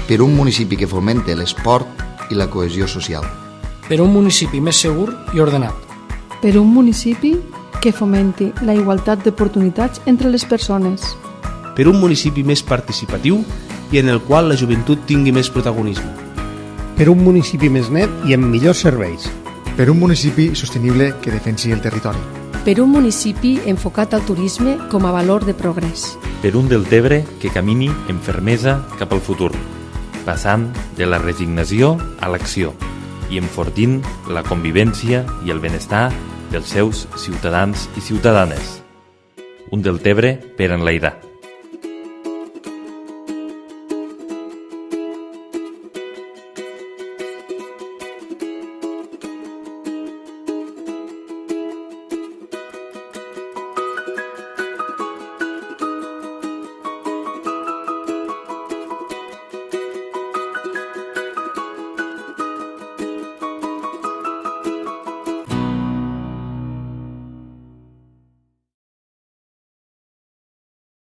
Per un municipi que fomente l'esport i la cohesió social. Per un municipi més segur i ordenat. Per un municipi que fomenti la igualtat d'oportunitats entre les persones. Per un municipi més participatiu i en el qual la joventut tingui més protagonisme. Per un municipi més net i amb millors serveis. Per un municipi sostenible que defensi el territori. Per un municipi enfocat al turisme com a valor de progrés. Per un Deltebre que camini amb fermesa cap al futur, passant de la resignació a l'acció i enfortint la convivència i el benestar dels seus ciutadans i ciutadanes. Un Deltebre per enlairar.